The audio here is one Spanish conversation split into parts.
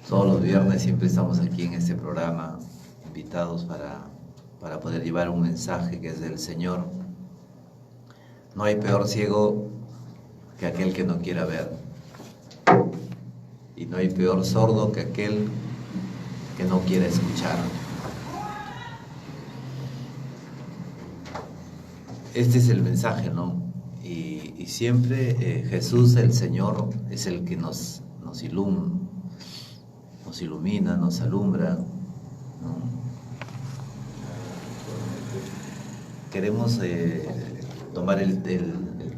Todos los viernes siempre estamos aquí en este programa, invitados para poder llevar un mensaje que es del Señor. No hay peor ciego que aquel que no quiera ver. Y no hay peor sordo que aquel que no quiera escuchar. Este es el mensaje, ¿no? Y siempre Jesús, el Señor, es el que nos ilumina, nos alumbra, ¿no? Queremos tomar el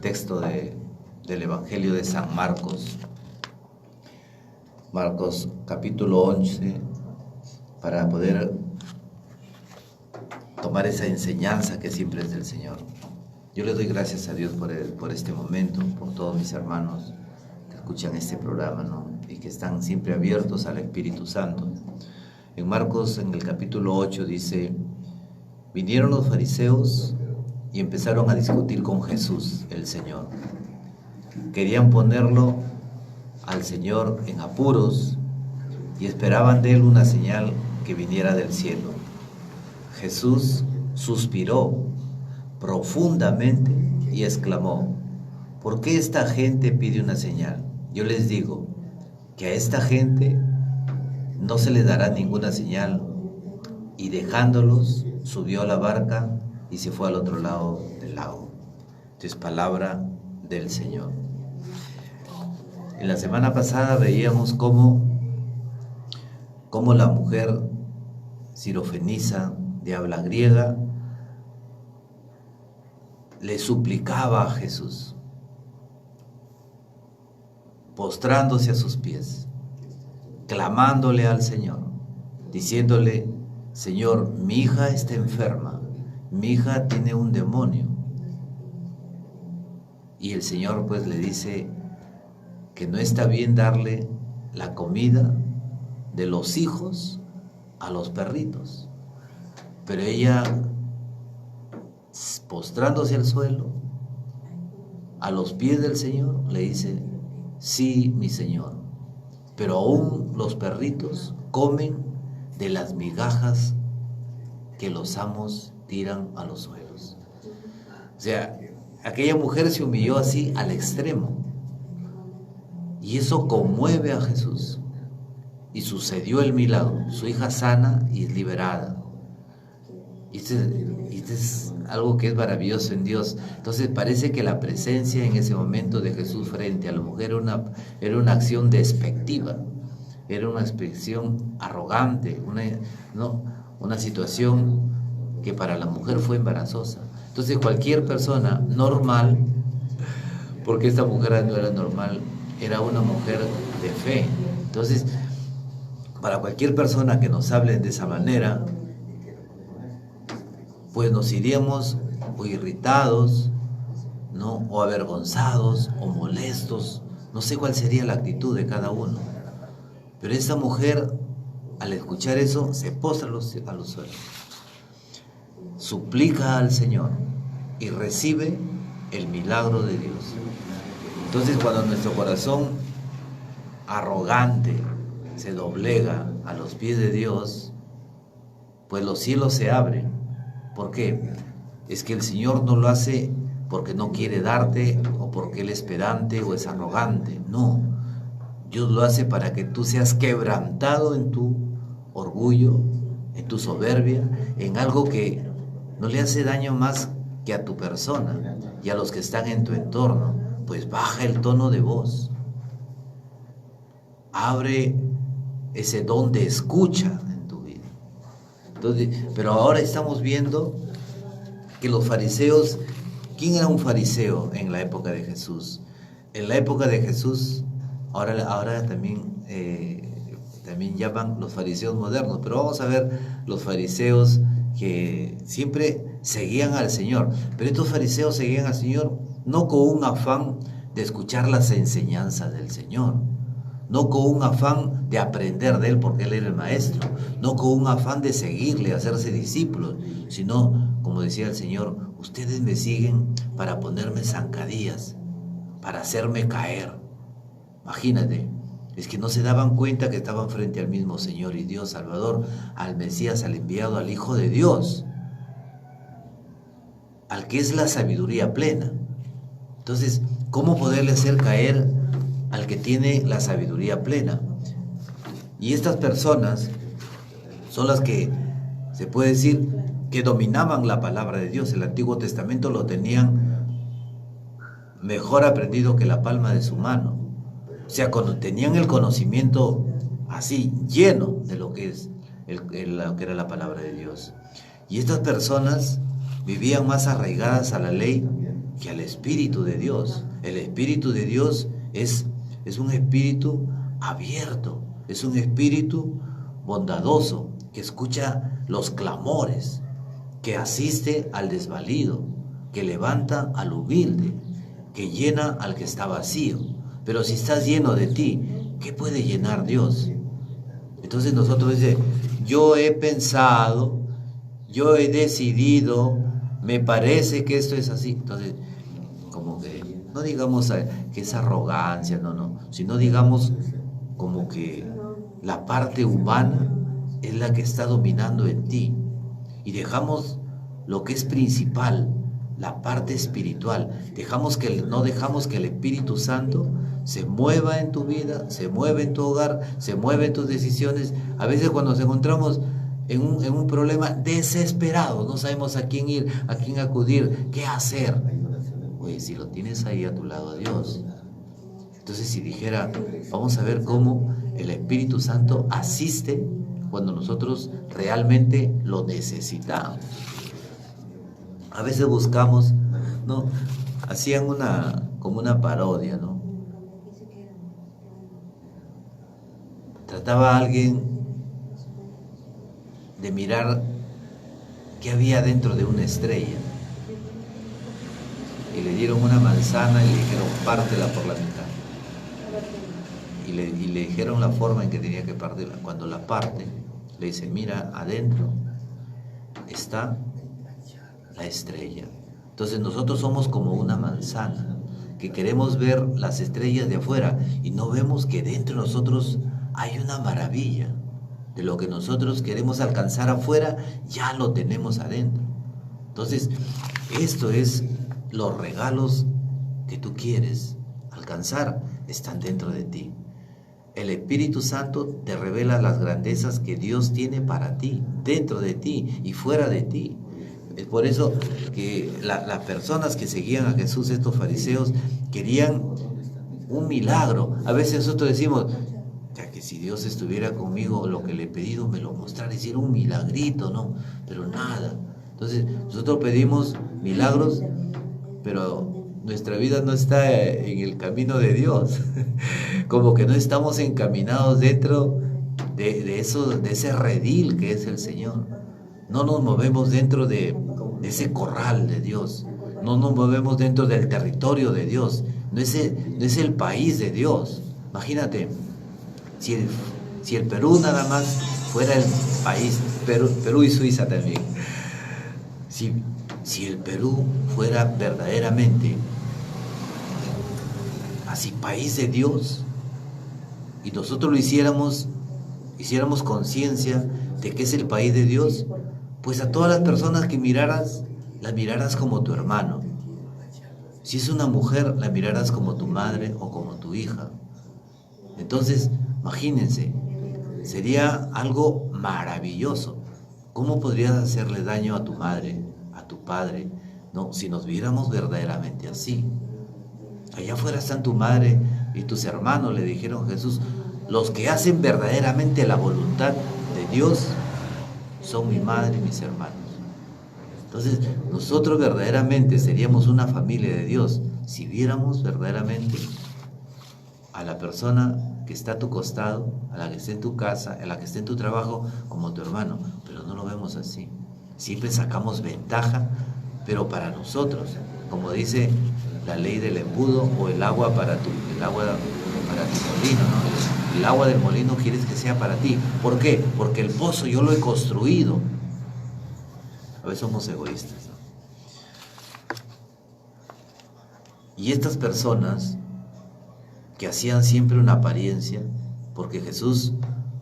texto del Evangelio de San Marcos, Marcos capítulo 11, para poder tomar esa enseñanza que siempre es del Señor. Yo le doy gracias a Dios por este momento, por todos mis hermanos que escuchan este programa, ¿no? Y que están siempre abiertos al Espíritu Santo. En Marcos, en el capítulo 8, dice: vinieron los fariseos y empezaron a discutir con Jesús, el Señor. Querían ponerlo al Señor en apuros y esperaban de él una señal que viniera del cielo. Jesús suspiró profundamente y exclamó: ¿por qué esta gente pide una señal? Yo les digo que a esta gente no se le dará ninguna señal. Y dejándolos, subió a la barca y se fue al otro lado del lago. Esto es palabra del Señor. En la semana pasada veíamos cómo la mujer sirofenisa de habla griega le suplicaba a Jesús, postrándose a sus pies, clamándole al Señor, diciéndole: Señor, mi hija está enferma, mi hija tiene un demonio. Y el Señor pues le dice que no está bien darle la comida de los hijos a los perritos. Pero ella, postrándose al suelo, a los pies del Señor, le dice: sí, mi Señor, pero aún los perritos comen de las migajas que los amos tiran a los suelos. O sea, aquella mujer se humilló así al extremo, y eso conmueve a Jesús, y sucedió el milagro. Su hija sana y es liberada. Y este es algo que es maravilloso en Dios. Entonces parece que la presencia en ese momento de Jesús frente a la mujer era una acción despectiva, era una expresión arrogante, una situación que para la mujer fue embarazosa. Entonces cualquier persona normal, porque esta mujer no era normal, era una mujer de fe. Entonces, para cualquier persona que nos hable de esa manera, pues nos iríamos o irritados, ¿no? O avergonzados, o molestos. No sé cuál sería la actitud de cada uno. Pero esta mujer, al escuchar eso, se postra a los suelos, suplica al Señor y recibe el milagro de Dios. Entonces, cuando nuestro corazón arrogante se doblega a los pies de Dios, pues los cielos se abren. ¿Por qué? Es que el Señor no lo hace porque no quiere darte o porque Él es pedante o es arrogante. No, Dios lo hace para que tú seas quebrantado en tu orgullo, en tu soberbia, en algo que no le hace daño más que a tu persona y a los que están en tu entorno. Pues baja el tono de voz, abre ese don de escucha en tu vida. Entonces, pero ahora estamos viendo que los fariseos, ¿quién era un fariseo en la época de Jesús? En la época de Jesús, ahora también llaman los fariseos modernos, pero vamos a ver los fariseos que siempre seguían al Señor. Pero estos fariseos seguían al Señor no con un afán de escuchar las enseñanzas del Señor, no con un afán de aprender de Él porque Él era el maestro, no con un afán de seguirle, hacerse discípulos, sino, como decía el Señor, ustedes me siguen para ponerme zancadillas, para hacerme caer. Imagínate, Es que no se daban cuenta que estaban frente al mismo Señor y Dios Salvador, al Mesías, al enviado, al Hijo de Dios, al que es la sabiduría plena. Entonces, ¿cómo poderle hacer caer al que tiene la sabiduría plena? Y estas personas son las que se puede decir que dominaban la palabra de Dios. El Antiguo Testamento lo tenían mejor aprendido que la palma de su mano. O sea, cuando tenían el conocimiento así, lleno de lo que es lo que era la palabra de Dios. Y estas personas vivían más arraigadas a la ley que al Espíritu de Dios. El Espíritu de Dios es un espíritu abierto, es un espíritu bondadoso, que escucha los clamores, que asiste al desvalido, que levanta al humilde, que llena al que está vacío. Pero si estás lleno de ti, ¿qué puede llenar Dios? Entonces nosotros dice, yo he pensado, yo he decidido, me parece que esto es así. Entonces, como que, no digamos que es arrogancia, no, sino digamos como que la parte humana es la que está dominando en ti. Y dejamos lo que es principal, la parte espiritual. No dejamos que el Espíritu Santo se mueva en tu vida, se mueva en tu hogar, se mueva en tus decisiones. A veces cuando nos encontramos en un problema desesperado, no sabemos a quién ir, a quién acudir, qué hacer. Oye, si lo tienes ahí a tu lado a Dios. Entonces si dijera, vamos a ver cómo el Espíritu Santo asiste cuando nosotros realmente lo necesitamos. A veces buscamos, ¿no? Hacían como una parodia, ¿no? Trataba a alguien de mirar qué había dentro de una estrella. Y le dieron una manzana y le dijeron, pártela por la mitad. Y le dijeron la forma en que tenía que partirla. Cuando la parte, le dice, mira, adentro está la estrella. Entonces nosotros somos como una manzana, que queremos ver las estrellas de afuera y no vemos que dentro de nosotros hay una maravilla. De lo que nosotros queremos alcanzar afuera, ya lo tenemos adentro. Entonces, esto es los regalos que tú quieres alcanzar, están dentro de ti. El Espíritu Santo te revela las grandezas que Dios tiene para ti, dentro de ti y fuera de ti. Es por eso que las personas que seguían a Jesús, estos fariseos, querían un milagro. A veces nosotros decimos, ya que si Dios estuviera conmigo, lo que le he pedido me lo mostrara, decir un milagrito, ¿no? Pero nada. Entonces nosotros pedimos milagros, pero nuestra vida no está en el camino de Dios. Como que no estamos encaminados dentro de ese redil que es el Señor. No nos movemos dentro de ese corral de Dios. No nos movemos dentro del territorio de Dios. No es el país de Dios. Imagínate, si el Perú nada más fuera el país, Perú y Suiza también. Si el Perú fuera verdaderamente así país de Dios y nosotros lo hiciéramos conciencia de que es el país de Dios, pues a todas las personas que miraras, las mirarás como tu hermano. Si es una mujer, la mirarás como tu madre o como tu hija. Entonces, imagínense, sería algo maravilloso. ¿Cómo podrías hacerle daño a tu madre, a tu padre, no? Si nos viéramos verdaderamente así. Allá afuera están tu madre y tus hermanos, le dijeron a Jesús, los que hacen verdaderamente la voluntad de Dios son mi madre y mis hermanos. Entonces, nosotros verdaderamente seríamos una familia de Dios si viéramos verdaderamente a la persona que está a tu costado, a la que está en tu casa, a la que está en tu trabajo, como tu hermano, pero no lo vemos así. Siempre sacamos ventaja, pero para nosotros, como dice la ley del embudo o el agua para tu molino, ¿no? El agua del molino quieres que sea para ti. ¿Por qué? Porque el pozo yo lo he construido. A veces somos egoístas, ¿no? Y estas personas que hacían siempre una apariencia, Porque Jesús,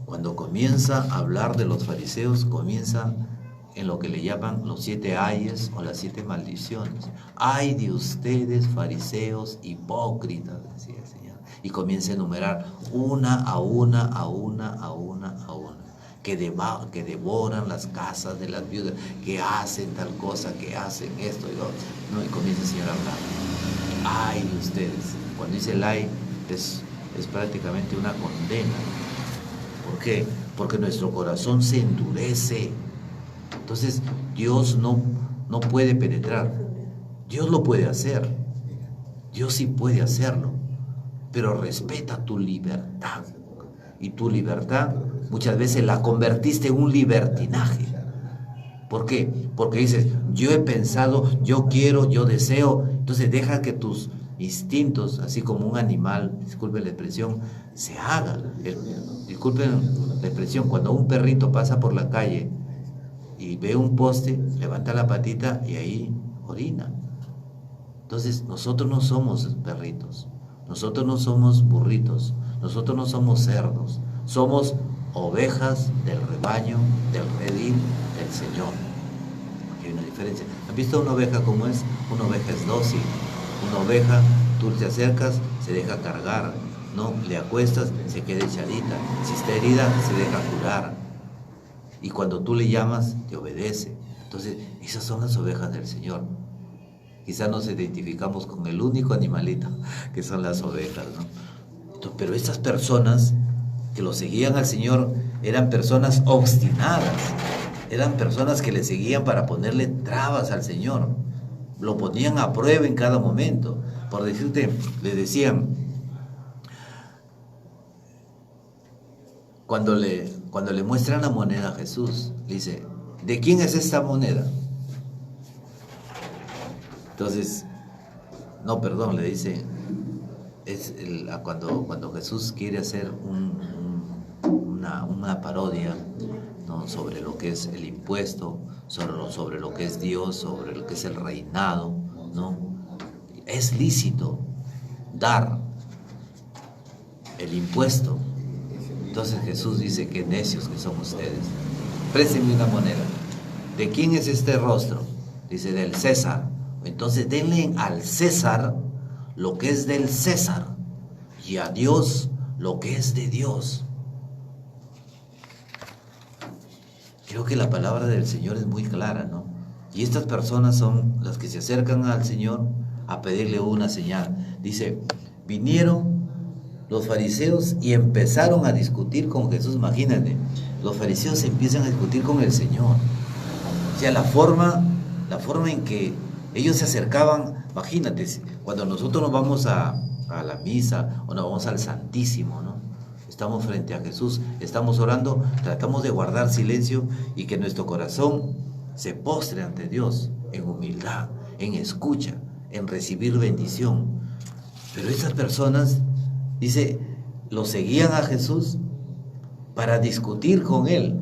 cuando comienza a hablar de los fariseos, comienza en lo que le llaman los 7 ayes o las 7 maldiciones. Ay de ustedes, fariseos hipócritas, decía el Señor. Y comienza a enumerar una a una, que devoran las casas de las viudas, que hacen tal cosa, que hacen esto y lo otro. No, y comienza el Señor a hablar. Ay de ustedes. Cuando dice el ay, es prácticamente una condena. ¿Por qué? Porque nuestro corazón se endurece. Entonces Dios no puede penetrar. Dios lo puede hacer. Dios sí puede hacerlo. Pero respeta tu libertad. Y tu libertad muchas veces la convertiste en un libertinaje. ¿Por qué? Porque dices, yo he pensado, yo quiero, yo deseo. Entonces deja que tus instintos, así como un animal, disculpen la expresión, se haga. Disculpen la expresión, cuando un perrito pasa por la calle y ve un poste, levanta la patita y ahí orina. Entonces nosotros no somos perritos, nosotros no somos burritos, nosotros no somos cerdos, somos ovejas del rebaño, del redil del Señor. Aquí hay una diferencia. ¿Han visto una oveja cómo es? Una oveja es dócil. Una oveja, tú te acercas, se deja cargar, ¿no? Le acuestas, se queda echadita. Si está herida, se deja curar. Y cuando tú le llamas, te obedece. Entonces, esas son las ovejas del Señor. Quizás nos identificamos con el único animalito, que son las ovejas, ¿no? Pero estas personas que lo seguían al Señor eran personas obstinadas, eran personas que le seguían para ponerle trabas al Señor, lo ponían a prueba en cada momento. Por decirte, le decían, cuando le muestran la moneda a Jesús, le dice, ¿de quién es esta moneda? Entonces, no, perdón, le dice, cuando Jesús quiere hacer una parodia, ¿no?, sobre lo que es el impuesto, sobre lo que es Dios, sobre lo que es el reinado, ¿no? Es lícito dar el impuesto. Entonces Jesús dice, qué necios que son ustedes. Préstenme una moneda. ¿De quién es este rostro? Dice, del César. Entonces denle al César lo que es del César y a Dios lo que es de Dios. Creo que la palabra del Señor es muy clara, ¿no? Y estas personas son las que se acercan al Señor a pedirle una señal. Dice, vinieron los fariseos y empezaron a discutir con Jesús. Imagínate, los fariseos empiezan a discutir con el Señor. O sea, la forma en que ellos se acercaban, imagínate, cuando nosotros nos vamos a la misa o nos vamos al Santísimo, ¿no? Estamos frente a Jesús, estamos orando, tratamos de guardar silencio y que nuestro corazón se postre ante Dios en humildad, en escucha, en recibir bendición. Pero estas personas, dice, lo seguían a Jesús para discutir con Él.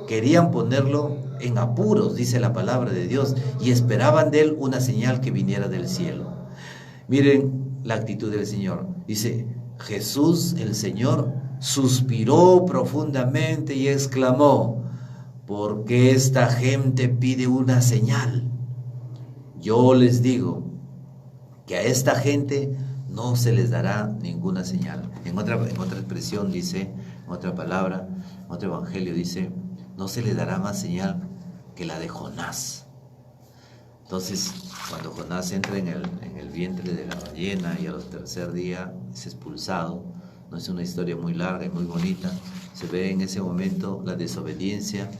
Querían ponerlo en apuros, dice la palabra de Dios, y esperaban de Él una señal que viniera del cielo. Miren la actitud del Señor. Dice, Jesús, el Señor, suspiró profundamente y exclamó, ¿por qué esta gente pide una señal? Yo les digo que a esta gente no se les dará ninguna señal. En otra expresión dice, en otra palabra, en otro evangelio dice, no se les dará más señal que la de Jonás. Entonces, cuando Jonás entra en el vientre de la ballena y al tercer día es expulsado, no es una historia muy larga y muy bonita, se ve en ese momento la desobediencia,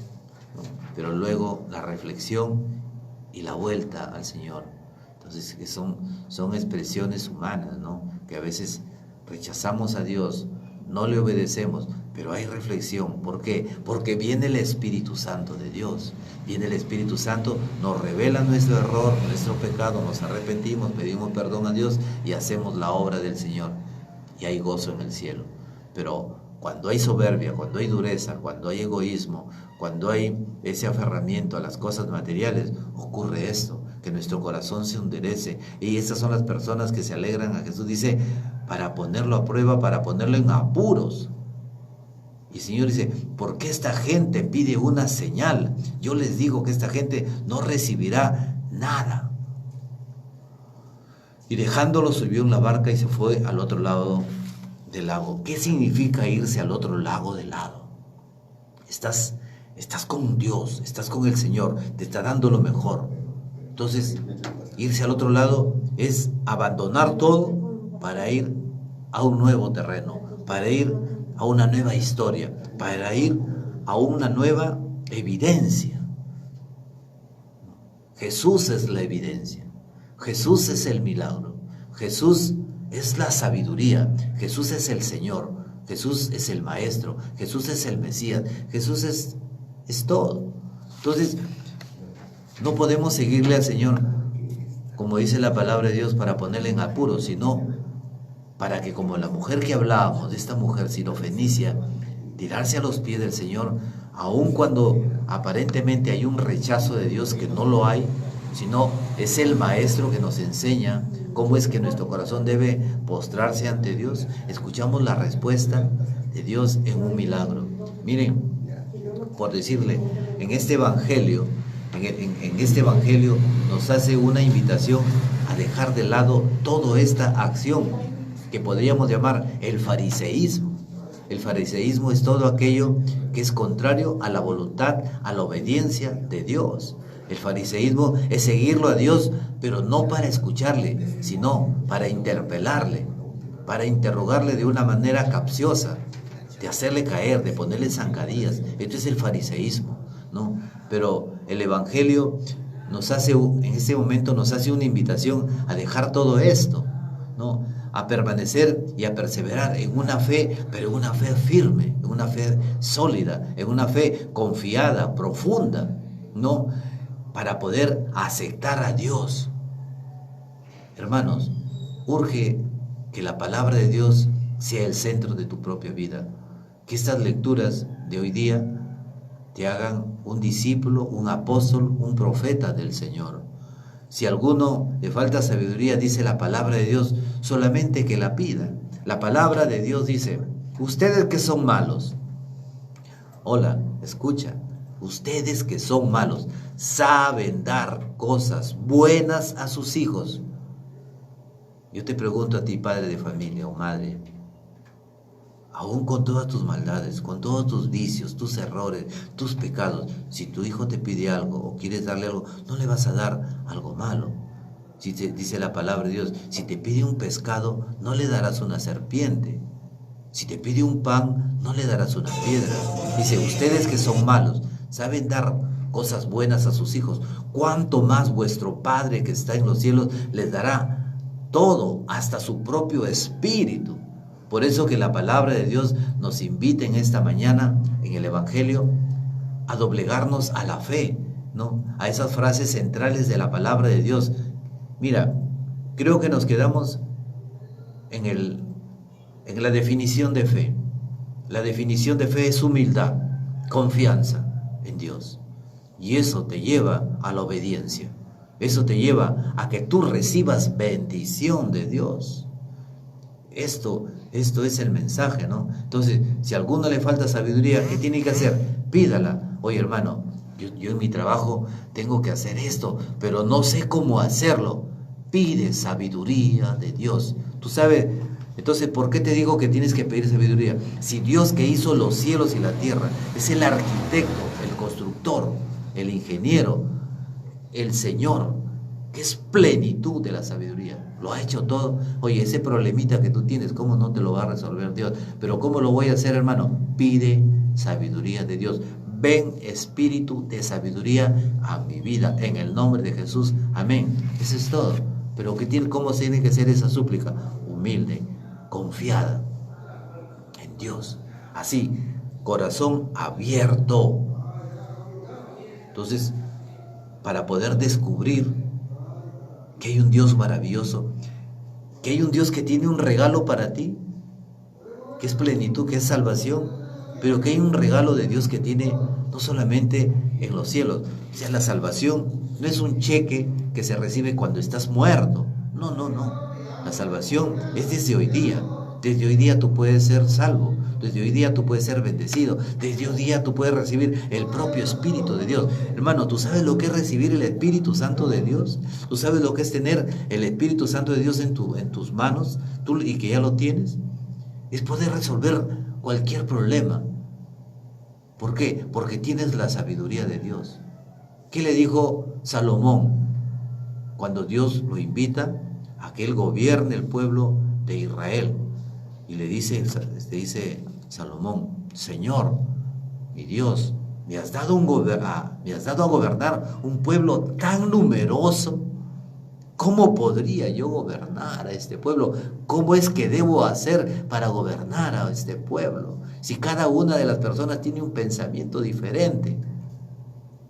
¿no?, pero luego la reflexión y la vuelta al Señor. Entonces, que son expresiones humanas, ¿no?, que a veces rechazamos a Dios, no le obedecemos, pero hay reflexión. ¿Por qué? Porque viene el Espíritu Santo de Dios. Viene el Espíritu Santo, nos revela nuestro error, nuestro pecado, nos arrepentimos, pedimos perdón a Dios y hacemos la obra del Señor. Y hay gozo en el cielo. Pero cuando hay soberbia, cuando hay dureza, cuando hay egoísmo, cuando hay ese aferramiento a las cosas materiales, ocurre esto, que nuestro corazón se endurece. Y esas son las personas que se alegran a Jesús, dice, para ponerlo a prueba, para ponerlo en apuros. Y el Señor dice, ¿por qué esta gente pide una señal? Yo les digo que esta gente no recibirá nada. Y dejándolo subió en la barca y se fue al otro lado del lago. ¿Qué significa irse al otro lado del lago? Estás con Dios, estás con el Señor, te está dando lo mejor. Entonces, irse al otro lado es abandonar todo para ir a un nuevo terreno, para ir a una nueva historia, para ir a una nueva evidencia. Jesús es la evidencia, Jesús es el milagro, Jesús es la sabiduría, Jesús es el Señor, Jesús es el Maestro, Jesús es el Mesías, Jesús es todo. Entonces, no podemos seguirle al Señor, como dice la palabra de Dios, para ponerle en apuros, sino para que, como la mujer que hablábamos, de esta mujer sirofenicia, tirarse a los pies del Señor, aun cuando aparentemente hay un rechazo de Dios, que no lo hay, sino es el Maestro que nos enseña cómo es que nuestro corazón debe postrarse ante Dios. Escuchamos la respuesta de Dios en un milagro. Miren, por decirle, en este evangelio nos hace una invitación a dejar de lado toda esta acción que podríamos llamar el fariseísmo. El fariseísmo es todo aquello que es contrario a la voluntad, a la obediencia de Dios. El fariseísmo es seguirlo a Dios, pero no para escucharle, sino para interpelarle, para interrogarle de una manera capciosa, de hacerle caer, de ponerle zancadillas. Esto es el fariseísmo, ¿no? Pero el evangelio nos hace, en este momento nos hace una invitación a dejar todo esto, ¿no? A permanecer y a perseverar en una fe, pero en una fe firme, en una fe sólida, en una fe confiada, profunda, ¿no? Para poder aceptar a Dios. Hermanos, urge que la palabra de Dios sea el centro de tu propia vida. Que estas lecturas de hoy día te hagan un discípulo, un apóstol, un profeta del Señor. Si a alguno le falta sabiduría, dice la palabra de Dios, solamente que la pida. La palabra de Dios dice, ustedes que son malos, hola, escucha, ustedes que son malos, saben dar cosas buenas a sus hijos. Yo te pregunto a ti, padre de familia o madre, aún con todas tus maldades, con todos tus vicios, tus errores, tus pecados, si tu hijo te pide algo o quieres darle algo, no le vas a dar algo malo. Si te dice la palabra de Dios, si te pide un pescado, no le darás una serpiente. Si te pide un pan, no le darás una piedra. Dice, ustedes que son malos, saben dar cosas buenas a sus hijos, ¿cuánto más vuestro Padre que está en los cielos les dará todo, hasta su propio espíritu? Por eso que la palabra de Dios nos invita en esta mañana, en el Evangelio, a doblegarnos a la fe, ¿no? A esas frases centrales de la palabra de Dios. Mira, creo que nos quedamos en la definición de fe. La definición de fe es humildad, confianza en Dios. Y eso te lleva a la obediencia. Eso te lleva a que tú recibas bendición de Dios. Esto es el mensaje, ¿no? Entonces, si a alguno le falta sabiduría, ¿qué tiene que hacer? Pídala. Oye, hermano, yo en mi trabajo tengo que hacer esto, pero no sé cómo hacerlo. Pide sabiduría de Dios. Tú sabes, entonces, ¿por qué te digo que tienes que pedir sabiduría? Si Dios, que hizo los cielos y la tierra, es el arquitecto, el constructor, el ingeniero, el Señor, que es plenitud de la sabiduría, lo ha hecho todo. Oye, ese problemita que tú tienes, ¿cómo no te lo va a resolver Dios? Pero ¿cómo lo voy a hacer, hermano? Pide sabiduría de Dios. Ven, espíritu de sabiduría a mi vida, en el nombre de Jesús. Amén. Eso es todo. Pero ¿cómo se tiene que hacer esa súplica? Humilde, confiada en Dios. Así, corazón abierto. Entonces, para poder descubrir que hay un Dios maravilloso, que hay un Dios que tiene un regalo para ti, que es plenitud, que es salvación, pero que hay un regalo de Dios que tiene no solamente en los cielos. O sea, la salvación no es un cheque que se recibe cuando estás muerto. No. La salvación es desde hoy día. Desde hoy día tú puedes ser salvo. Desde hoy día tú puedes ser bendecido. Desde hoy día tú puedes recibir el propio Espíritu de Dios. Hermano, ¿tú sabes lo que es recibir el Espíritu Santo de Dios? ¿Tú sabes lo que es tener el Espíritu Santo de Dios en tus manos y que ya lo tienes? Es poder resolver cualquier problema. ¿Por qué? Porque tienes la sabiduría de Dios. ¿Qué le dijo Salomón cuando Dios lo invita a que él gobierne el pueblo de Israel? Y le dice Salomón: Señor, mi Dios, me has dado a gobernar un pueblo tan numeroso. ¿Cómo podría yo gobernar a este pueblo? ¿Cómo es que debo hacer para gobernar a este pueblo? Si cada una de las personas tiene un pensamiento diferente.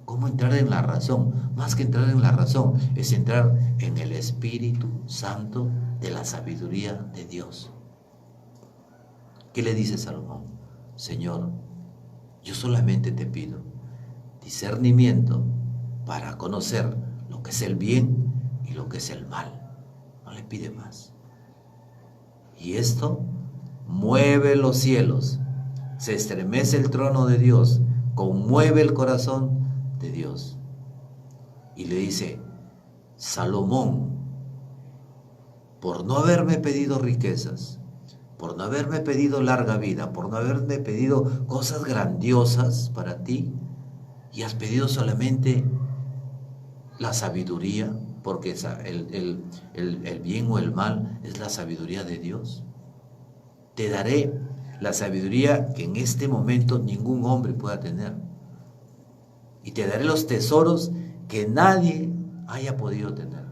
¿Cómo entrar en la razón? Más que entrar en la razón, es entrar en el Espíritu Santo de la sabiduría de Dios. ¿Qué le dice Salomón? Señor, yo solamente te pido discernimiento para conocer lo que es el bien y lo que es el mal. No le pide más. Y esto mueve los cielos, se estremece el trono de Dios, conmueve el corazón de Dios. Y le dice: Salomón, por no haberme pedido riquezas, por no haberme pedido larga vida, por no haberme pedido cosas grandiosas para ti, y has pedido solamente la sabiduría, porque el bien o el mal es la sabiduría de Dios. Te daré la sabiduría que en este momento ningún hombre pueda tener. Y te daré los tesoros que nadie haya podido tener.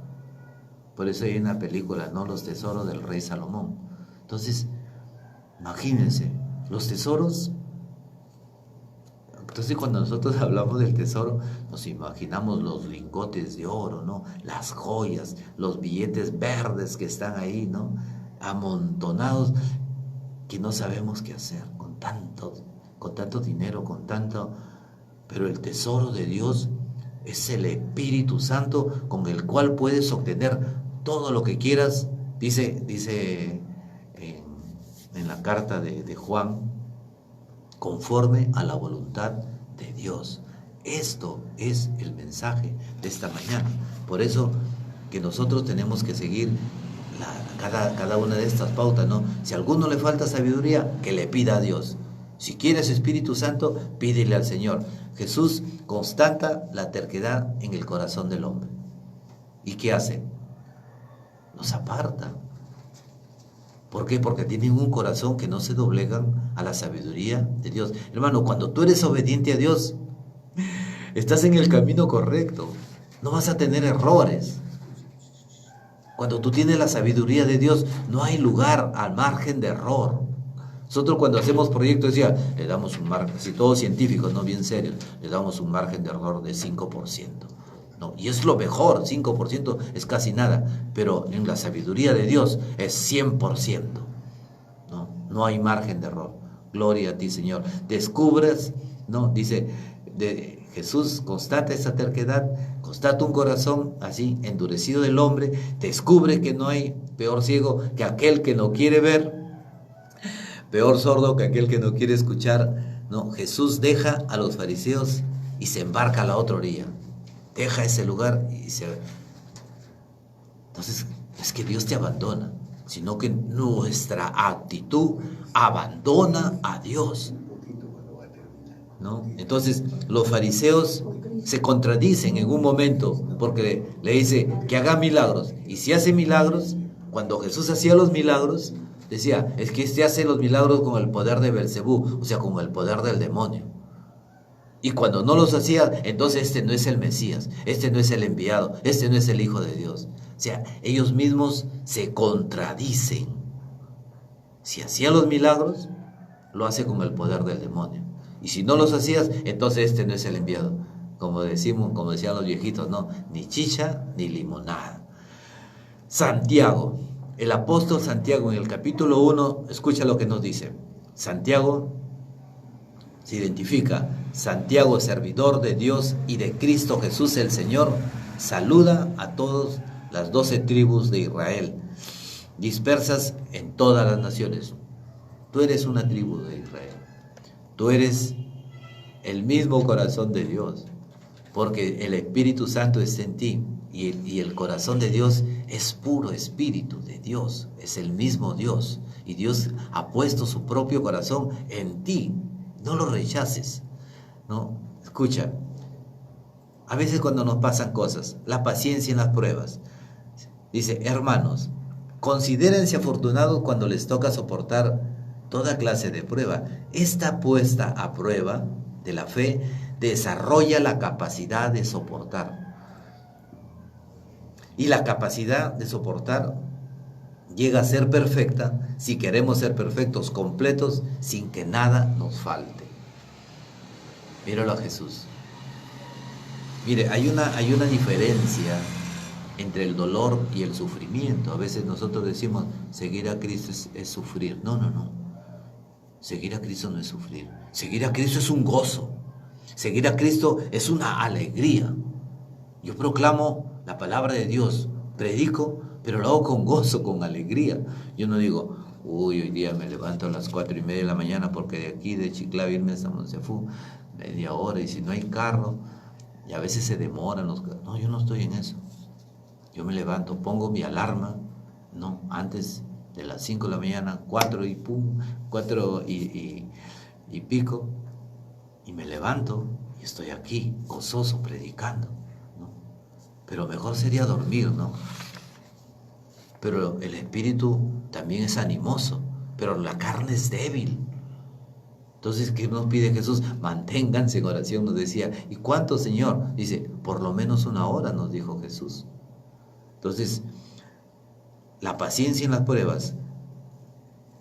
Por eso hay una película, ¿no? Los tesoros del rey Salomón. Entonces, imagínense, los tesoros. Entonces, cuando nosotros hablamos del tesoro, nos imaginamos los lingotes de oro, ¿no? Las joyas, los billetes verdes que están ahí, ¿no? Amontonados, que no sabemos qué hacer con tanto dinero, con tanto. Pero el tesoro de Dios es el Espíritu Santo, con el cual puedes obtener todo lo que quieras. Dice en la carta de Juan, conforme a la voluntad de Dios. Esto es el mensaje de esta mañana. Por eso que nosotros tenemos que seguir cada una de estas pautas, ¿no? Si a alguno le falta sabiduría, que le pida a Dios. Si quieres Espíritu Santo, pídele al Señor. Jesús constata la terquedad en el corazón del hombre. ¿Y qué hace? Los aparta. ¿Por qué? Porque tienen un corazón que no se doblegan a la sabiduría de Dios. Hermano, cuando tú eres obediente a Dios, estás en el camino correcto. No vas a tener errores. Cuando tú tienes la sabiduría de Dios, no hay lugar al margen de error. Nosotros cuando hacemos proyectos, le damos un margen, si todos científicos, no bien serios, le damos un margen de error de 5%. ¿No? Y es lo mejor, 5% es casi nada, pero en la sabiduría de Dios es 100%. No hay margen de error. Gloria a ti, Señor. Descubres, ¿no? Dice, Jesús constata esa terquedad, constata un corazón así endurecido del hombre, descubre que no hay peor ciego que aquel que no quiere ver, peor sordo que aquel que no quiere escuchar. No, Jesús deja a los fariseos y se embarca a la otra orilla. Deja ese lugar y se. Entonces, es que Dios te abandona, sino que nuestra actitud abandona a Dios, ¿no? Entonces, los fariseos se contradicen en un momento, porque le dice que haga milagros. Y si hace milagros, cuando Jesús hacía los milagros, decía, es que este hace los milagros con el poder de Belcebú, o sea, con el poder del demonio. Y cuando no los hacía, entonces este no es el Mesías, este no es el enviado, este no es el Hijo de Dios. O sea, ellos mismos se contradicen. Si hacía los milagros, lo hace con el poder del demonio. Y si no los hacías, entonces este no es el enviado. Como decían los viejitos, no, ni chicha ni limonada. Santiago, el apóstol Santiago en el capítulo 1, escucha lo que nos dice. Santiago se identifica. Santiago, servidor de Dios y de Cristo Jesús el Señor, saluda a todas las 12 tribus de Israel. dispersas en todas las naciones. Tú eres una tribu de Israel. Tú eres el mismo corazón de Dios, porque el Espíritu Santo está en ti y el corazón de Dios es puro espíritu de Dios, es el mismo Dios, y Dios ha puesto su propio corazón en ti. No lo rechaces, ¿no? Escucha, a veces cuando nos pasan cosas, la paciencia en las pruebas, dice, hermanos, considérense afortunados cuando les toca soportar toda clase de prueba. Esta puesta a prueba de la fe desarrolla la capacidad de soportar. Y la capacidad de soportar llega a ser perfecta si queremos ser perfectos, completos, sin que nada nos falte. Míralo a Jesús. Mire, hay una diferencia entre el dolor y el sufrimiento. A veces nosotros decimos, seguir a Cristo es sufrir. No, no, no. Seguir a Cristo no es sufrir. Seguir a Cristo es un gozo. Seguir a Cristo es una alegría. Yo proclamo la palabra de Dios, predico, pero lo hago con gozo, con alegría. Yo no digo, uy, hoy día me levanto a las 4:30 de la mañana porque de aquí, de Chiclayo, irme hasta Monsefu, media hora, y si no hay carro, y a veces se demoran los carros. No, yo no estoy en eso. Yo me levanto, pongo mi alarma, no, antes de las 5 de la mañana, 4 y pum, 4 y pico, y me levanto y estoy aquí, gozoso, predicando, ¿no? Pero mejor sería dormir, ¿no? Pero el espíritu también es animoso, pero la carne es débil. Entonces, ¿qué nos pide Jesús? Manténganse en oración, nos decía. ¿Y cuánto, Señor? Dice, por lo menos 1 hora, nos dijo Jesús. Entonces, la paciencia en las pruebas,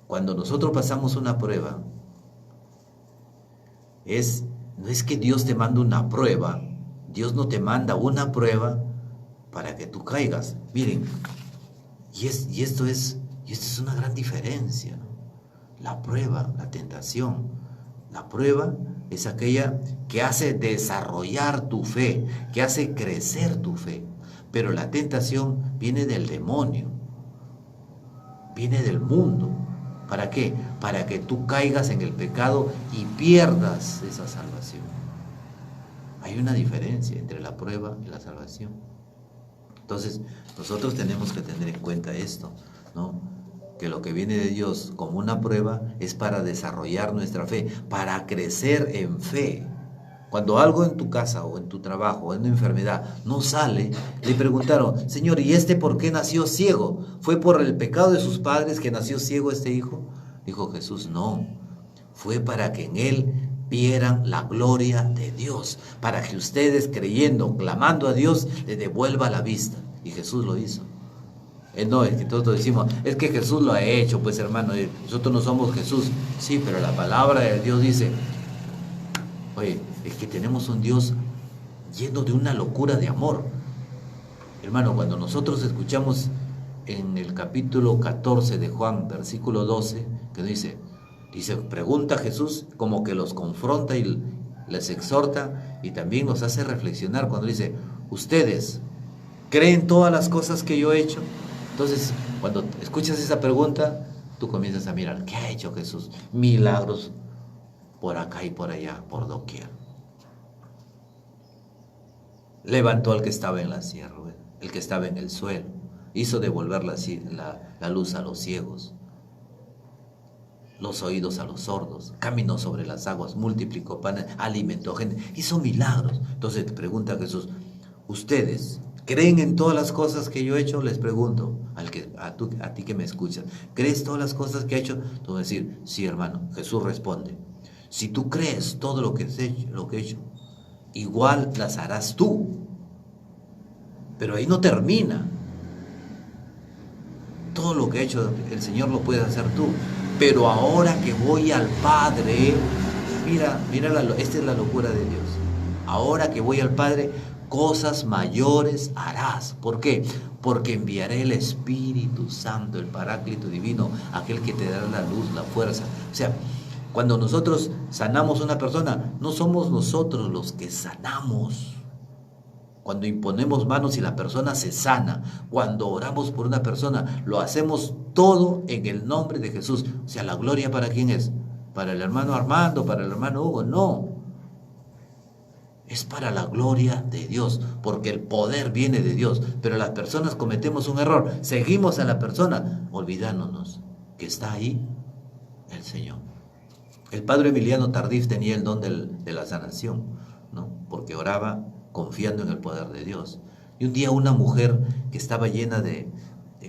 cuando nosotros pasamos una prueba, no es que Dios te manda una prueba, Dios no te manda una prueba para que tú caigas. Miren, y esto es una gran diferencia, ¿no? La prueba, la tentación, la prueba es aquella que hace desarrollar tu fe, que hace crecer tu fe. Pero la tentación viene del demonio, viene del mundo. ¿Para qué? Para que tú caigas en el pecado y pierdas esa salvación. Hay una diferencia entre la prueba y la salvación. Entonces, nosotros tenemos que tener en cuenta esto, ¿no? Que lo que viene de Dios como una prueba es para desarrollar nuestra fe, para crecer en fe. Cuando algo en tu casa o en tu trabajo o en una enfermedad no sale, le preguntaron, Señor, ¿y este por qué nació ciego? ¿Fue por el pecado de sus padres que nació ciego este hijo? Dijo Jesús, no, fue para que en él vieran la gloria de Dios, para que ustedes creyendo, clamando a Dios, le devuelva la vista. Y Jesús lo hizo. No, es que nosotros decimos, es que Jesús lo ha hecho, pues hermano, nosotros no somos Jesús. Sí, pero la palabra de Dios dice, oye, es que tenemos un Dios lleno de una locura de amor. Hermano, cuando nosotros escuchamos en el capítulo 14 de Juan, versículo 12, que dice, pregunta a Jesús, como que los confronta y les exhorta y también nos hace reflexionar cuando dice, ¿ustedes creen todas las cosas que yo he hecho? Entonces, cuando escuchas esa pregunta, tú comienzas a mirar, ¿qué ha hecho Jesús? Milagros por acá y por allá, por doquier. Levantó al que estaba en la sierra, el que estaba en el suelo. Hizo devolver la luz a los ciegos, los oídos a los sordos. Caminó sobre las aguas, multiplicó panes, alimentó gente. Hizo milagros. Entonces pregunta Jesús, ¿ustedes creen en todas las cosas que yo he hecho? Les pregunto, a ti que me escuchas, ¿crees todas las cosas que he hecho? Tú vas a decir, sí, hermano. Jesús responde, si tú crees todo lo que he hecho, igual las harás tú. Pero ahí no termina. Todo lo que ha hecho el Señor lo puedes hacer tú. Pero ahora que voy al Padre, mira, esta es la locura de Dios. Ahora que voy al Padre, cosas mayores harás. ¿Por qué? Porque enviaré el Espíritu Santo, el Paráclito Divino, aquel que te dará la luz, la fuerza. O sea, cuando nosotros sanamos a una persona, no somos nosotros los que sanamos. Cuando imponemos manos y la persona se sana, cuando oramos por una persona, lo hacemos todo en el nombre de Jesús. O sea, ¿la gloria para quién es? ¿Para el hermano Armando? ¿Para el hermano Hugo? No. Es para la gloria de Dios, porque el poder viene de Dios. Pero las personas cometemos un error, seguimos a la persona, olvidándonos que está ahí el Señor. El padre Emiliano Tardif tenía el don de la sanación, ¿no? Porque oraba confiando en el poder de Dios. Y un día una mujer que estaba llena de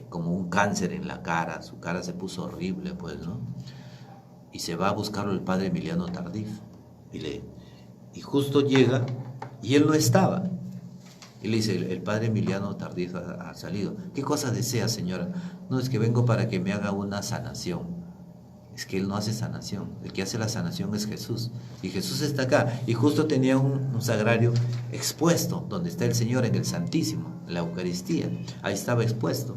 como un cáncer en la cara, su cara se puso horrible, pues, ¿no? Y se va a buscarlo el padre Emiliano Tardif. Y justo llega y él no estaba. Y le dice, el padre Emiliano Tardif ha salido. ¿Qué cosa desea, señora? No, es que vengo para que me haga una sanación. Es que él no hace sanación, el que hace la sanación es Jesús. Y Jesús está acá. Y justo tenía un sagrario expuesto, donde está el Señor en el Santísimo, en la Eucaristía. Ahí estaba expuesto.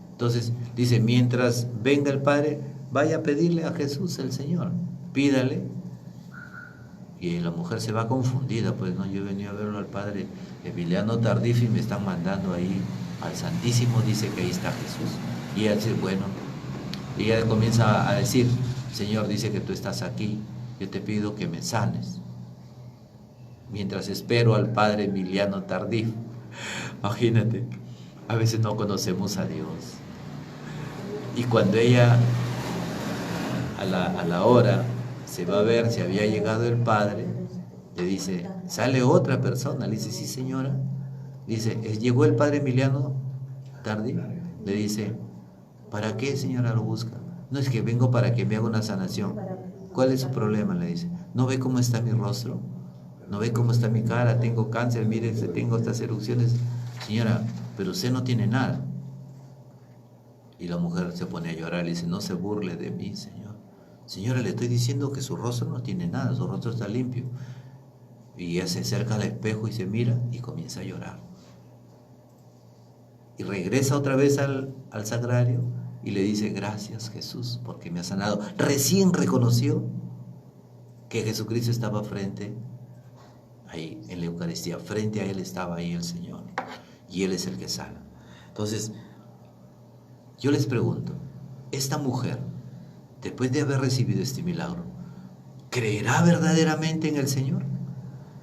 Entonces dice, mientras venga el Padre, vaya a pedirle a Jesús el Señor. Pídale. Y la mujer se va confundida, pues no, yo venía a verlo al Padre Emiliano Tardif y me están mandando ahí al Santísimo, dice que ahí está Jesús. Y ella dice, bueno. Y ella comienza a decir, Señor, dice que tú estás aquí, yo te pido que me sanes. Mientras espero al padre Emiliano Tardif. Imagínate, a veces no conocemos a Dios. Y cuando ella, a la hora, se va a ver si había llegado el padre, le dice, sale otra persona. Le dice, sí, señora. Dice, llegó el padre Emiliano Tardif. Le dice, ¿para qué, señora, lo busca? No, es que vengo para que me haga una sanación. ¿Cuál es su problema? Le dice. ¿No ve cómo está mi rostro? ¿No ve cómo está mi cara? Tengo cáncer, mire, tengo estas erupciones. Señora, pero usted no tiene nada. Y la mujer se pone a llorar y le dice, no se burle de mí, señor. Señora, le estoy diciendo que su rostro no tiene nada, su rostro está limpio. Y ella se acerca al espejo y se mira y comienza a llorar. Y regresa otra vez al sagrario y le dice, gracias Jesús, porque me ha sanado. Recién reconoció que Jesucristo estaba ahí en la Eucaristía, frente a él estaba ahí el Señor, y él es el que sana. Entonces, yo les pregunto, esta mujer, después de haber recibido este milagro, ¿creerá verdaderamente en el Señor?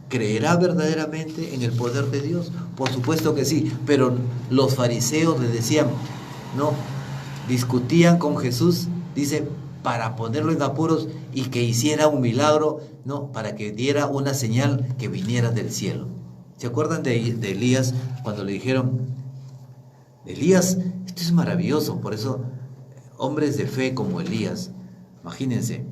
¿Creerá verdaderamente en el poder de Dios? Por supuesto que sí, pero los fariseos le decían, no, discutían con Jesús, dice, para ponerlo en apuros y que hiciera un milagro, no, para que diera una señal que viniera del cielo. ¿Se acuerdan de Elías cuando le dijeron, Elías, esto es maravilloso? Por eso, hombres de fe como Elías, imagínense,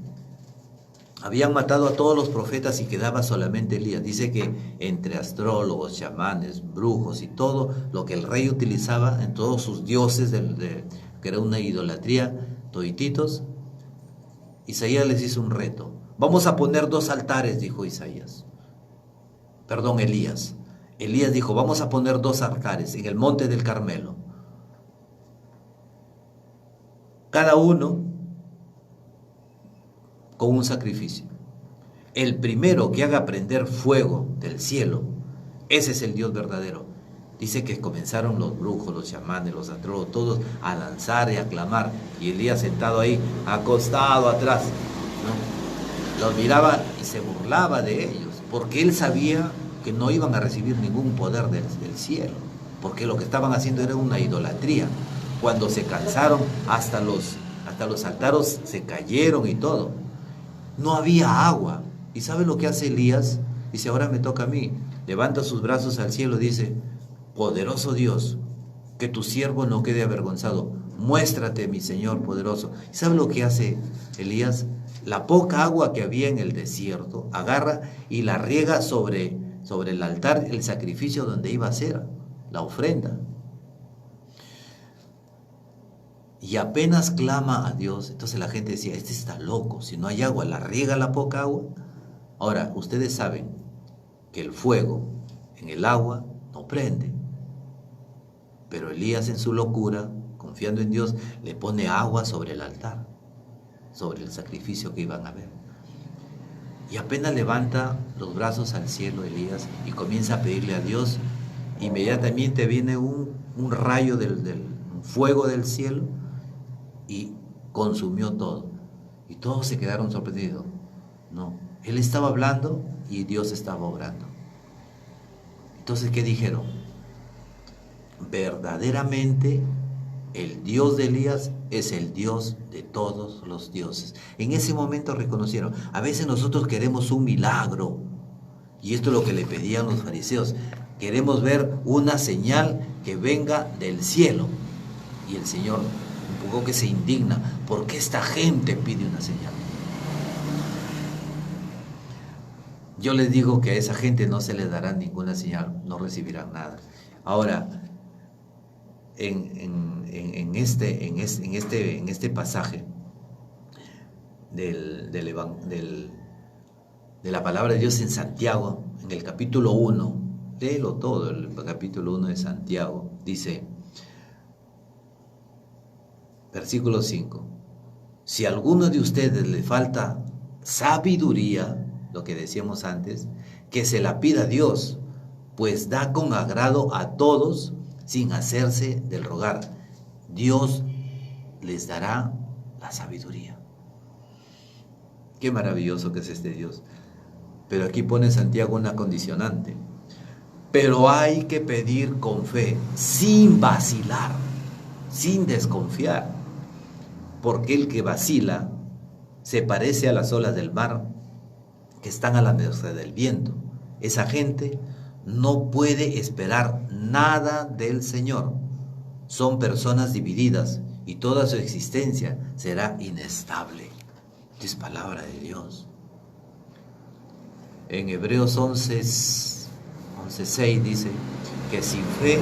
habían matado a todos los profetas y quedaba solamente Elías. Dice que entre astrólogos, chamanes, brujos y todo lo que el rey utilizaba en todos sus dioses, que era una idolatría, todititos, Isaías les hizo un reto. Vamos a poner 2 altares, dijo Elías. Elías dijo, vamos a poner 2 altares en el monte del Carmelo. Cada uno con un sacrificio. El primero que haga prender fuego del cielo, ese es el Dios verdadero. Dice que comenzaron los brujos, los chamanes, los astrólogos, todos a danzar y a clamar. Y Elías sentado ahí, acostado atrás, ¿no? Los miraba y se burlaba de ellos, porque él sabía que no iban a recibir ningún poder del cielo, porque lo que estaban haciendo era una idolatría. Cuando se cansaron, hasta los altares se cayeron y todo. No había agua. ¿Y sabe lo que hace Elías? Dice, ahora me toca a mí. Levanta sus brazos al cielo, dice, poderoso Dios, que tu siervo no quede avergonzado. Muéstrate, mi Señor poderoso. ¿Y sabe lo que hace Elías? La poca agua que había en el desierto, agarra y la riega sobre el altar, el sacrificio donde iba a ser la ofrenda. Y apenas clama a Dios, entonces la gente decía, este está loco, si no hay agua, la riega la poca agua. Ahora, ustedes saben que el fuego en el agua no prende. Pero Elías en su locura, confiando en Dios, le pone agua sobre el altar, sobre el sacrificio que iban a ver. Y apenas levanta los brazos al cielo Elías y comienza a pedirle a Dios, inmediatamente viene un rayo del fuego del cielo y consumió todo. Y todos se quedaron sorprendidos. No, él estaba hablando y Dios estaba obrando. Entonces, ¿qué dijeron? Verdaderamente el Dios de Elías es el Dios de todos los dioses. En ese momento reconocieron. A veces nosotros queremos un milagro, y esto es lo que le pedían los fariseos. Queremos ver una señal que venga del cielo. Y el Señor un poco que se indigna. ¿Por qué esta gente pide una señal? Yo les digo que a esa gente no se les dará ninguna señal, no recibirán nada. Ahora, en este pasaje de la palabra de Dios en Santiago, en el capítulo 1, léelo todo, el capítulo 1 de Santiago, dice, versículo 5, si a alguno de ustedes le falta sabiduría, lo que decíamos antes, que se la pida a Dios, pues da con agrado a todos sin hacerse del rogar. Dios les dará la sabiduría. Qué maravilloso que es este Dios. Pero aquí pone Santiago una condicionante. Pero hay que pedir con fe, sin vacilar, sin desconfiar. Porque el que vacila se parece a las olas del mar que están a la merced del viento. Esa gente no puede esperar nada del Señor. Son personas divididas y toda su existencia será inestable. Es palabra de Dios. En Hebreos 11:6 dice que sin fe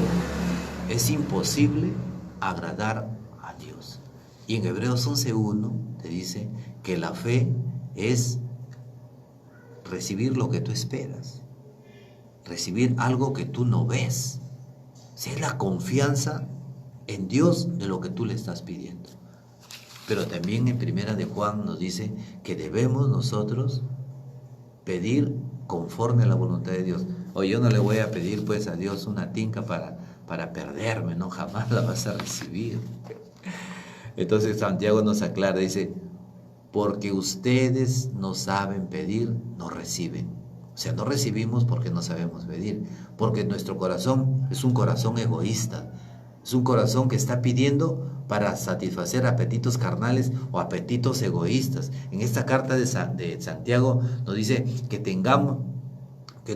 es imposible agradar a Dios. Y en Hebreos 11:1 te dice que la fe es recibir lo que tú esperas, recibir algo que tú no ves. Es la confianza en Dios de lo que tú le estás pidiendo. Pero también en Primera de Juan nos dice que debemos nosotros pedir conforme a la voluntad de Dios. O yo no le voy a pedir pues a Dios una tinca para perderme, no, jamás la vas a recibir. Entonces Santiago nos aclara, dice, porque ustedes no saben pedir, no reciben. O sea, no recibimos porque no sabemos pedir, porque nuestro corazón es un corazón egoísta, es un corazón que está pidiendo para satisfacer apetitos carnales o apetitos egoístas. En esta carta de Santiago nos dice que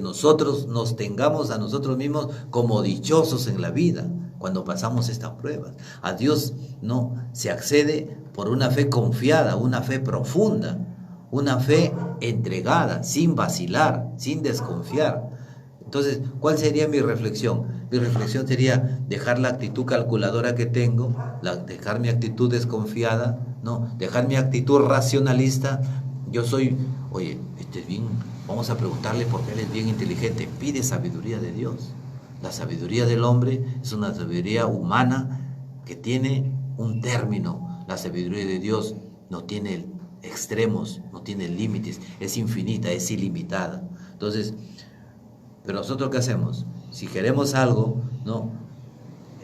nosotros nos tengamos a nosotros mismos como dichosos en la vida cuando pasamos estas pruebas. A Dios no se accede por una fe confiada, una fe profunda, una fe entregada, sin vacilar, sin desconfiar. Entonces, ¿cuál sería mi reflexión? Mi reflexión sería dejar la actitud calculadora que tengo, dejar mi actitud desconfiada, no, dejar mi actitud racionalista. Yo soy, oye, este es bien, vamos a preguntarle porque él es bien inteligente. Pide sabiduría de Dios. La sabiduría del hombre es una sabiduría humana que tiene un término. La sabiduría de Dios no tiene extremos, no tiene límites, es infinita, es ilimitada. Entonces, pero nosotros ¿qué hacemos? Si queremos algo, ¿no?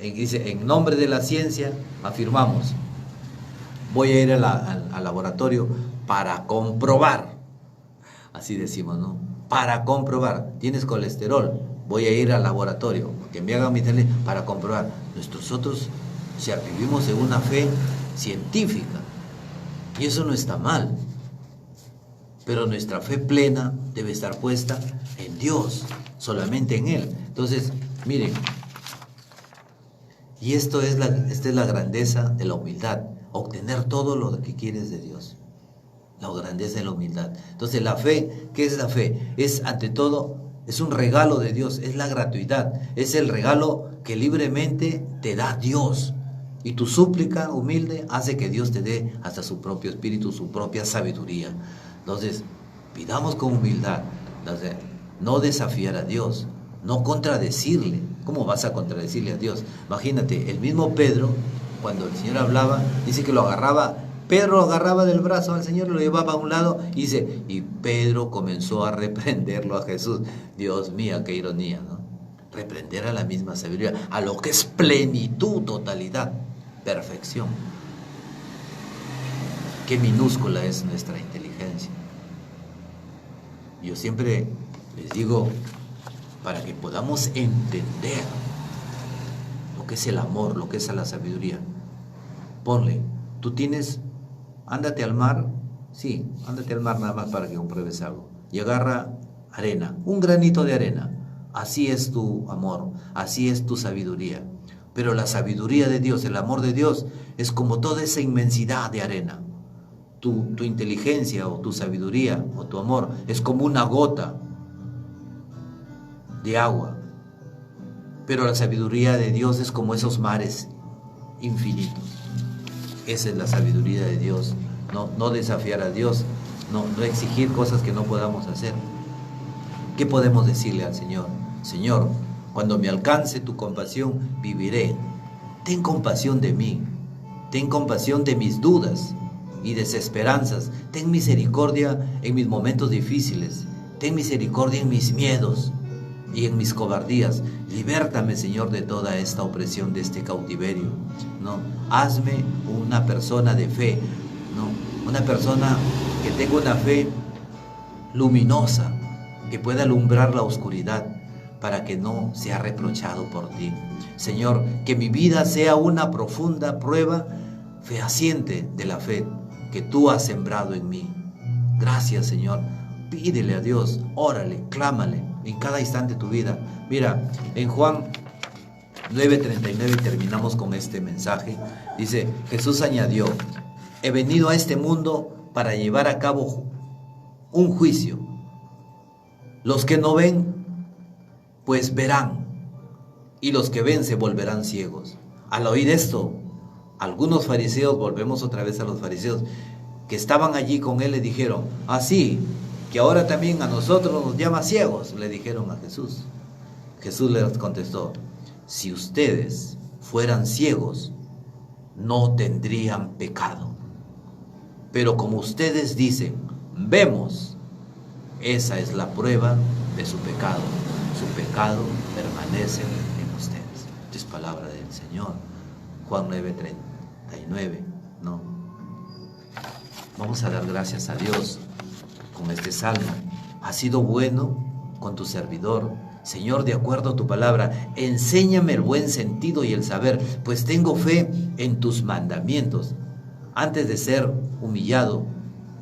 Dice, en nombre de la ciencia, afirmamos, voy a ir al laboratorio para comprobar. Así decimos, ¿no? Para comprobar, tienes colesterol, voy a ir al laboratorio, que me hagan mi tele para comprobar. Nosotros, o sea, vivimos en una fe científica, y eso no está mal. Pero nuestra fe plena debe estar puesta en Dios, solamente en Él. Entonces, miren, y esta es la grandeza de la humildad, obtener todo lo que quieres de Dios. La grandeza de la humildad. Entonces, la fe, ¿qué es la fe? Es, ante todo, es un regalo de Dios, es la gratuidad, es el regalo que libremente te da Dios. Y tu súplica humilde hace que Dios te dé hasta su propio espíritu, su propia sabiduría. Entonces, pidamos con humildad, no desafiar a Dios, no contradecirle. ¿Cómo vas a contradecirle a Dios? Imagínate, el mismo Pedro, cuando el Señor hablaba, dice que Pedro lo agarraba del brazo al Señor, lo llevaba a un lado, y dice, y Pedro comenzó a reprenderlo a Jesús. Dios mío, qué ironía, ¿no? reprender a la misma sabiduría, a lo que es plenitud, totalidad, perfección. Qué minúscula es nuestra inteligencia. Yo siempre les digo, para que podamos entender lo que es el amor, lo que es la sabiduría, ponle, tú tienes, ándate al mar, sí, ándate al mar nada más para que compruebes algo, y agarra arena, un granito de arena. Así es tu amor, así es tu sabiduría. Pero la sabiduría de Dios, el amor de Dios, es como toda esa inmensidad de arena. Tu inteligencia o tu sabiduría o tu amor es como una gota de agua. Pero la sabiduría de Dios es como esos mares infinitos. Esa es la sabiduría de Dios. No desafiar a Dios, no exigir cosas que no podamos hacer. ¿Qué podemos decirle al Señor? Señor, cuando me alcance tu compasión, viviré. Ten compasión de mí. Ten compasión de mis dudas y desesperanzas. Ten misericordia en mis momentos difíciles. Ten misericordia en mis miedos y en mis cobardías. Libértame, Señor, de toda esta opresión, de este cautiverio. ¿No? Hazme una persona de fe, ¿no? Una persona que tenga una fe luminosa, que pueda alumbrar la oscuridad, para que no sea reprochado por ti. Señor, que mi vida sea una profunda prueba fehaciente de la fe que tú has sembrado en mí. Gracias, Señor. Pídele a Dios, órale, clámale en cada instante de tu vida. Mira, en Juan 9:39 terminamos con este mensaje. Dice, Jesús añadió, he venido a este mundo para llevar a cabo un juicio. Los que no ven, pues verán, y los que ven se volverán ciegos. Al oír esto, algunos fariseos, volvemos otra vez a los fariseos, que estaban allí con él, le dijeron, así, que ahora también a nosotros nos llama ciegos, le dijeron a Jesús. Jesús les contestó, si ustedes fueran ciegos, no tendrían pecado. Pero como ustedes dicen, vemos, esa es la prueba de su pecado. Su pecado permanece en ustedes. Esta es palabra del Señor. Juan 9:39, ¿no? Vamos a dar gracias a Dios con este salmo. Ha sido bueno con tu servidor. Señor, de acuerdo a tu palabra, enséñame el buen sentido y el saber, pues tengo fe en tus mandamientos. Antes de ser humillado,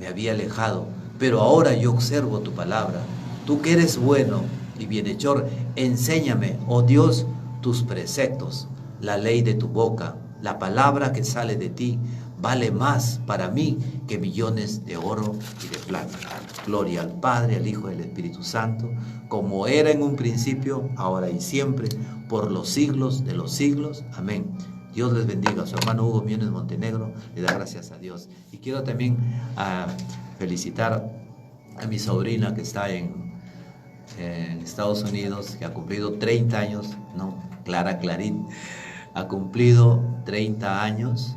me había alejado, pero ahora yo observo tu palabra. Tú que eres bueno y bienhechor, enséñame, oh Dios, tus preceptos, la ley de tu boca, la palabra que sale de ti, vale más para mí que millones de oro y de plata. Gloria al Padre, al Hijo y al Espíritu Santo, como era en un principio, ahora y siempre, por los siglos de los siglos. Amén. Dios les bendiga. Su hermano Hugo Millones Montenegro le da gracias a Dios. Y quiero también felicitar a mi sobrina que está en Estados Unidos, que ha cumplido 30 años, ¿no? Clara Clarín, ha cumplido 30 años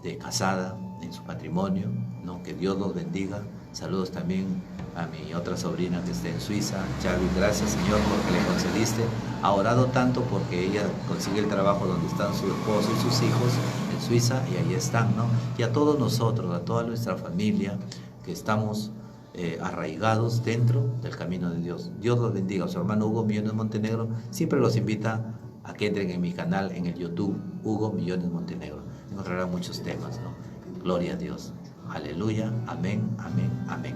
de casada en su matrimonio, ¿no? Que Dios los bendiga. Saludos también a mi otra sobrina que está en Suiza, Chavi. Gracias, Señor, porque le concediste. Ha orado tanto porque ella consigue el trabajo donde están su esposo y sus hijos, en Suiza, y ahí están, ¿no? Y a todos nosotros, a toda nuestra familia, que estamos arraigados dentro del camino de Dios. Dios los bendiga. Su hermano Hugo Millones Montenegro siempre los invita a que entren en mi canal en el YouTube, Hugo Millones Montenegro. Encontrarán muchos temas, ¿no? Gloria a Dios. Aleluya. Amén, amén, amén.